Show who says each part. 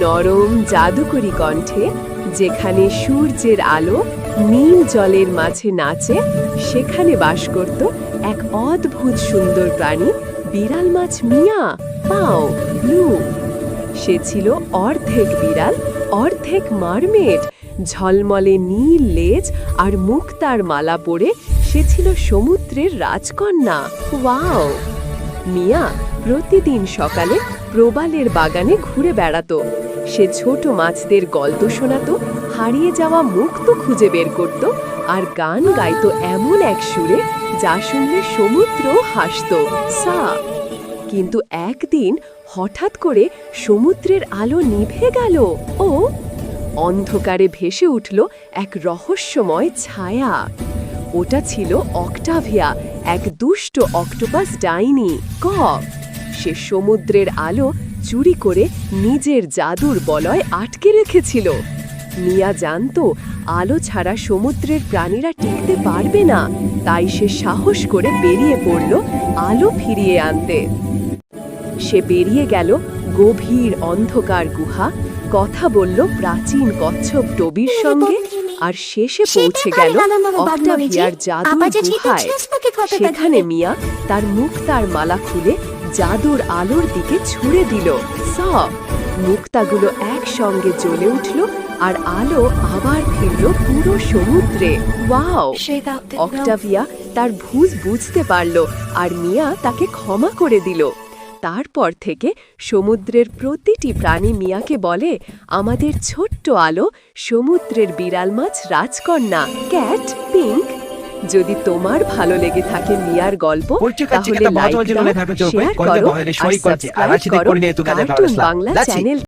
Speaker 1: নরম জাদুকরী কণ্ঠে, যেখানে সূর্যের আলো নীল জলের মাঝে নাচে, সেখানে বাস করত এক অদ্ভুত সুন্দর প্রাণী, বিড়াল মাছ মিয়া পাও ব্লু। সে ছিল অর্ধেক বিড়াল, অর্ধেক মারমেড। ঝলমলে নীল লেজ আর মুক্তার মালা পরে সে ছিল সমুদ্রের রাজকন্যা। ওয়াও! মিয়া প্রতিদিন সকালে প্রবালের বাগানে ঘুরে বেড়াতো। সে ছোট মাছদের গল্প শোনাতো, হারিয়ে যাওয়া মুক্তো খুঁজে বের করত, আর গান গাইতো এমন এক সুরে যা শুনলে সমুদ্র হাসত। সা কিন্তু একদিন হঠাৎ করে সমুদ্রের আলো নিভে গেল। ও অন্ধকারে ভেসে উঠল এক রহস্যময় ছায়া। ওটা ছিল অক্টাভিয়া, এক দুষ্ট অক্টোপাস ডাইনি। সে সমুদ্রের আলো চুরি করে নিজের জাদুর বলয় আটকে রেখেছিল। মিয়া জানতো আলো ছাড়া সমুদ্রের প্রাণীরা টিকতে পারবে না, তাই সে সাহস করে বেরিয়ে পড়ল আলো ফিরিয়ে আনতে। সে বেরিয়ে গেল গভীর অন্ধকার গুহা, কথা বলল প্রাচীন কচ্ছপ টবির সঙ্গে, আর শেষে পৌঁছে গেল অক্টাভিয়ার জাদুর গুহায়। সেখানে মিয়া তার মুক্তার মালা খুলে জাদুর আলোর দিকে ছুঁড়ে দিল। মুক্তাগুলো একসঙ্গে জ্বলে উঠল, আর আলো আবার ফিরল পুরো সমুদ্রে। ওয়াও! অক্টাভিয়া তার ভুল বুঝতে পারল, আর মিয়া তাকে ক্ষমা করে দিল। তারপর থেকে সমুদ্রের প্রতিটি প্রাণী মিয়াকে বলে, আমাদের ছোট্ট আলো, সমুদ্রের বিড়াল মাছ রাজকন্যা ক্যাট পিঙ্ক। যদি তোমার ভালো লেগে থাকে মিয়ার গল্প, তাহলে লাইক দাও, শেয়ার করো আর সাবস্ক্রাইব করো কার্টুন বাংলা চ্যানেল।